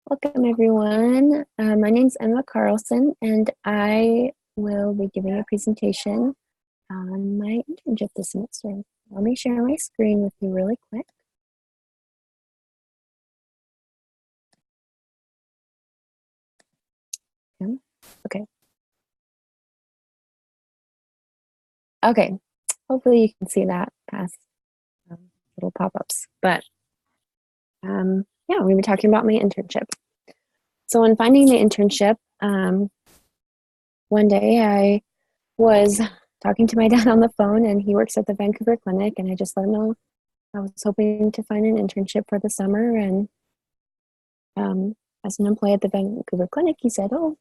Welcome, everyone. My name is Emma Carlson, and I will be giving a presentation on my internship this semester. Let me share my screen with you really quick. Okay. Okay. Hopefully you can see that past little pop-ups. But yeah, we're going to be talking about my internship. So in finding the internship, one day I was talking to my dad on the phone, and he works at the Vancouver clinic, and I just let him know I was hoping to find an internship for the summer. And as an employee at the Vancouver clinic, he said, "Oh,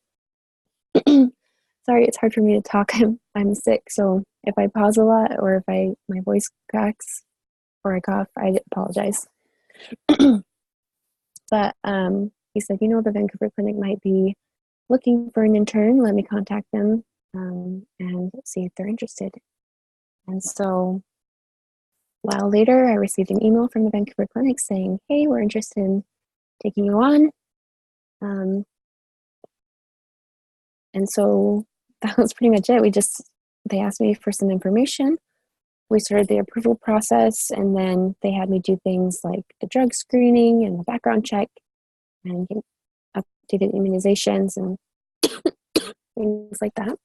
sorry, it's hard for me to talk. I'm sick, so if I pause a lot or if my voice cracks or I cough, I apologize." But he said, the Vancouver clinic might be looking for an intern. Let me contact them and see if they're interested. And so a while later, I received an email from the Vancouver clinic saying, "Hey, we're interested in taking you on." And so that was pretty much it. They asked me for some information. We started the approval process, and then they had me do things like the drug screening and the background check and get updated immunizations and things like that.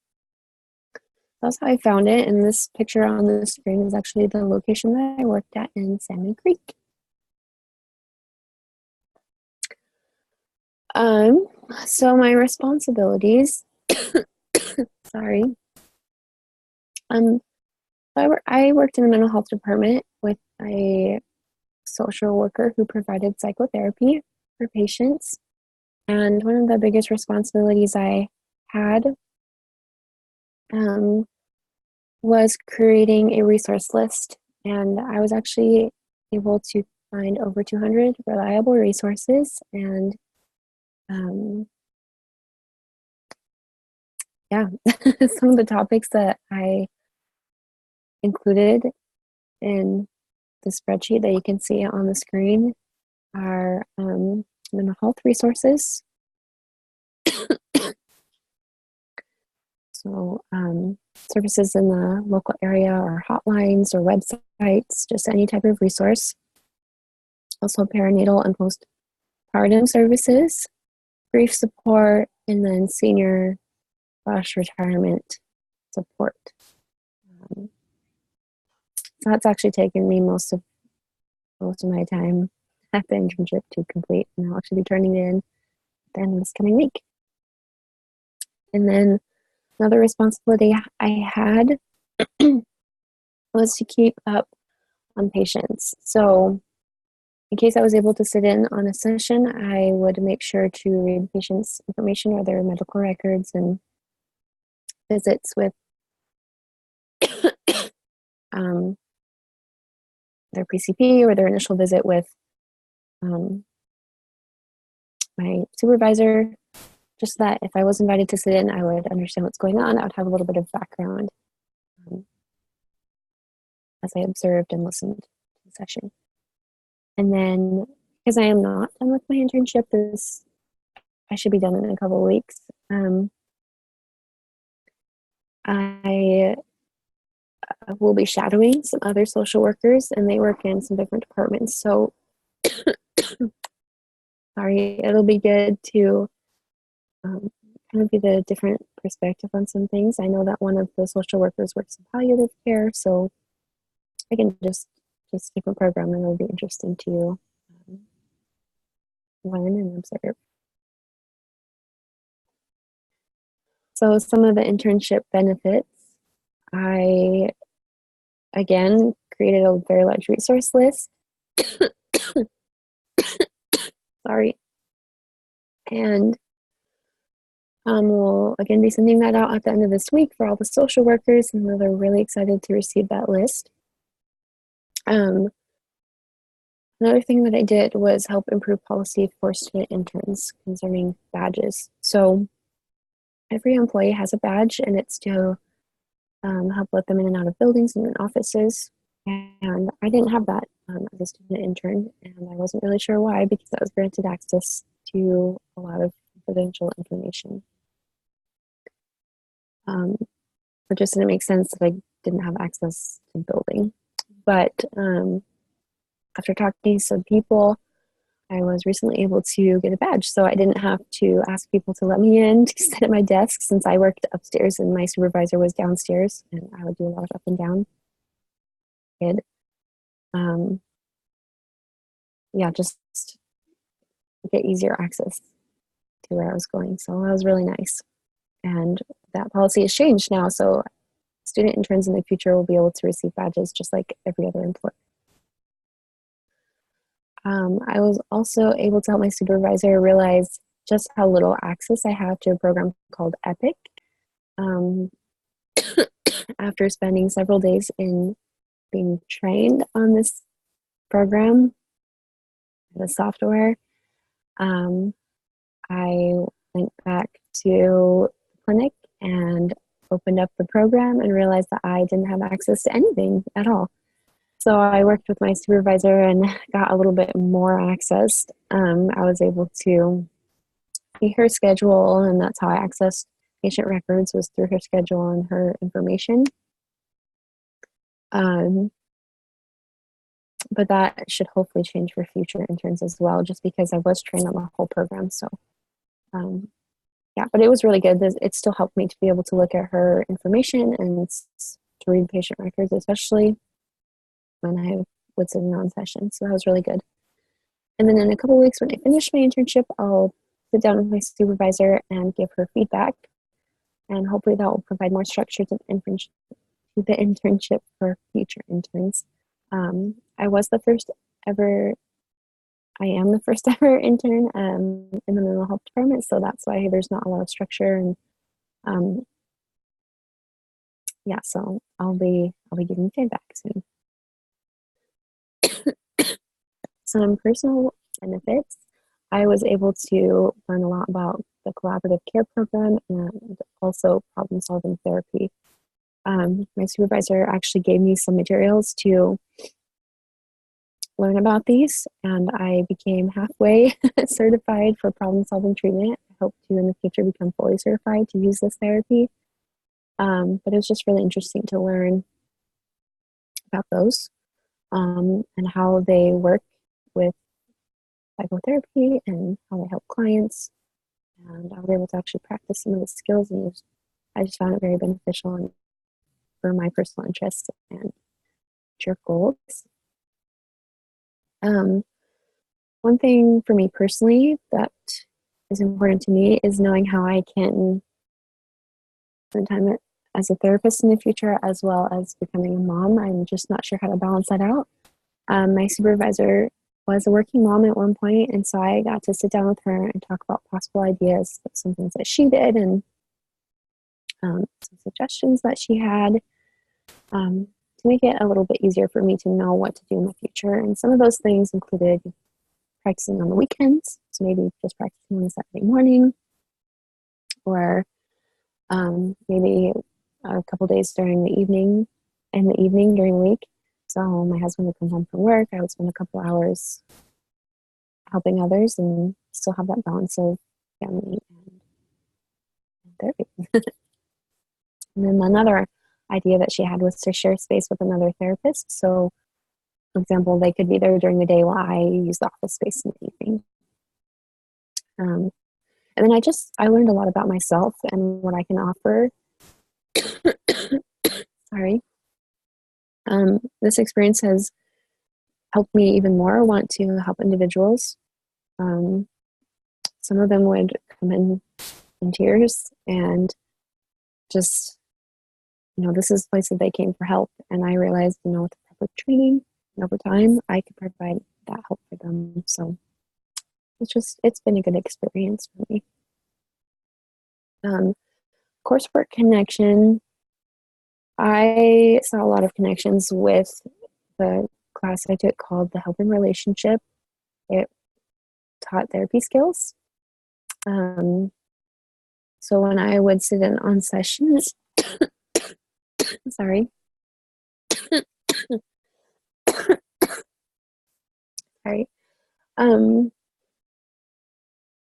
That's how I found it. And this picture on the screen is actually the location that I worked at in Salmon Creek. So my responsibilities, sorry. I worked in the mental health department with a social worker who provided psychotherapy for patients. And one of the biggest responsibilities I had was creating a resource list. And I was actually able to find over 200 reliable resources. And yeah, some of the topics that I included in the spreadsheet that you can see on the screen are mental health resources. So services in the local area, or hotlines or websites, just any type of resource. Also perinatal and postpartum services, grief support, and then senior/retirement support. So that's actually taken me most of my time at the internship to complete, and I'll actually be turning it in at the end of this coming week. And then another responsibility I had was to keep up on patients. So in case I was able to sit in on a session, I would make sure to read patients' information or their medical records and visits with their PCP or their initial visit with my supervisor, just that if I was invited to sit in, I would understand what's going on. I would have a little bit of background as I observed and listened to the session. And then, because I am not done with my internship, I should be done in a couple of weeks. I will be shadowing some other social workers, and they work in some different departments. So, sorry, it'll be good to kind of get a different perspective on some things. I know that one of the social workers works in palliative care, so I can just different program, and it'll be interesting to learn and observe. So some of the internship benefits, I, again, created a very large resource list. Sorry. And we'll, again, be sending that out at the end of this week for all the social workers, and they're really excited to receive that list. Another thing that I did was help improve policy for student interns concerning badges. So every employee has a badge, and it's to help let them in and out of buildings and in offices. And I didn't have that as a student intern, and I wasn't really sure why, because I was granted access to a lot of confidential information. It just didn't make sense that I didn't have access to the building. But after talking to some people, I was recently able to get a badge, so I didn't have to ask people to let me in to sit at my desk since I worked upstairs and my supervisor was downstairs, and I would do a lot of up and down. Yeah, just get easier access to where I was going. So that was really nice. And that policy has changed now, so student interns in the future will be able to receive badges just like every other employee. I was also able to help my supervisor realize just how little access I have to a program called Epic. After spending several days in being trained on this program, the software, I went back to the clinic and opened up the program and realized that I didn't have access to anything at all. So I worked with my supervisor and got a little bit more access. I was able to see her schedule, and that's how I accessed patient records, was through her schedule and her information. But that should hopefully change for future interns as well, just because I was trained on the whole program. So yeah, but it was really good. It still helped me to be able to look at her information and to read patient records, especially when I would sit in on session. So that was really good. And then in a couple of weeks, when I finish my internship, I'll sit down with my supervisor and give her feedback. And hopefully that will provide more structure to the internship for future interns. I am the first ever intern in the mental health department, so that's why there's not a lot of structure. And yeah, so I'll be giving feedback soon. Some personal benefits. I was able to learn a lot about the collaborative care program and also problem-solving therapy. My supervisor actually gave me some materials to learn about these, and I became halfway certified for problem-solving treatment. I hope to in the future become fully certified to use this therapy. But it was just really interesting to learn about those and how they work with psychotherapy and how they help clients. And I was able to actually practice some of the skills, and I just found it very beneficial and for my personal interests and future goals. One thing for me personally that is important to me is knowing how I can spend time as a therapist in the future, as well as becoming a mom. I'm just not sure how to balance that out. My supervisor was a working mom at one point, and so I got to sit down with her and talk about possible ideas, some things that she did, and some suggestions that she had to make it a little bit easier for me to know what to do in the future. And some of those things included practicing on the weekends, so maybe just practicing on a Saturday morning, or maybe a couple days during the evening, during the week. So my husband would come home from work, I would spend a couple hours helping others and still have that balance of family and therapy. And then another idea that she had was to share space with another therapist. So, for example, they could be there during the day while I use the office space in the evening. And then I learned a lot about myself and what I can offer. Sorry. This experience has helped me even more want to help individuals. Some of them would come in tears and just, this is the place that they came for help. And I realized, with the proper training and over time, I could provide that help for them. So it's been a good experience for me. Coursework Connection. I saw a lot of connections with the class I took called the Helping Relationship. It taught therapy skills. So when I would sit in on sessions, sorry, sorry,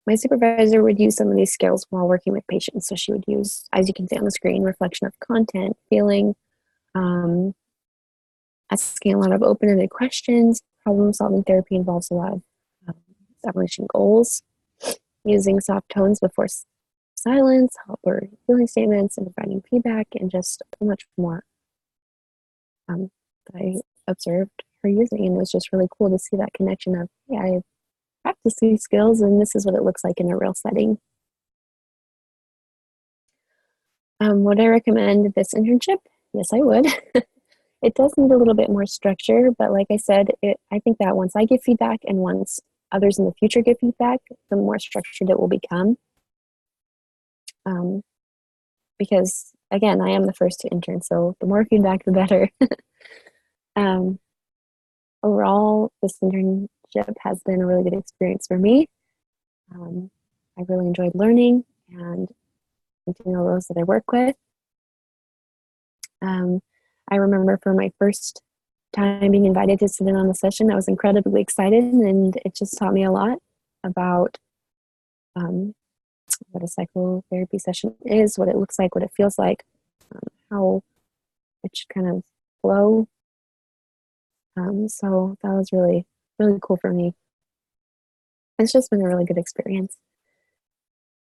my supervisor would use some of these skills while working with patients. So she would use, as you can see on the screen, reflection of content, feeling, um, asking a lot of open-ended questions. Problem-solving therapy involves a lot of establishing goals, using soft tones before silence, help or feeling statements, and providing feedback, and just much more that I observed her using. And it was just really cool to see that connection of, yeah, I practice these skills, and this is what it looks like in a real setting. Would I recommend this internship? Yes, I would. It does need a little bit more structure, but like I said, I think that once I give feedback and once others in the future give feedback, the more structured it will become. Because again, I am the first to intern, so the more feedback, the better. Overall, this internship has been a really good experience for me. I really enjoyed learning and getting to know those that I work with. I remember for my first time being invited to sit in on the session, I was incredibly excited, and it just taught me a lot about what a psychotherapy session is, what it looks like, what it feels like, how it should kind of flow. So that was really, really cool for me. It's just been a really good experience.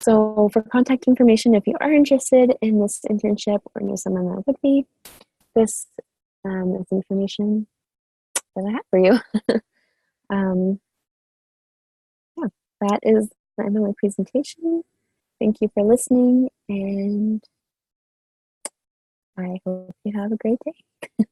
So for contact information, if you are interested in this internship or know someone that would be, this is information that I have for you. Yeah, that is the end of my presentation. Thank you for listening, and I hope you have a great day.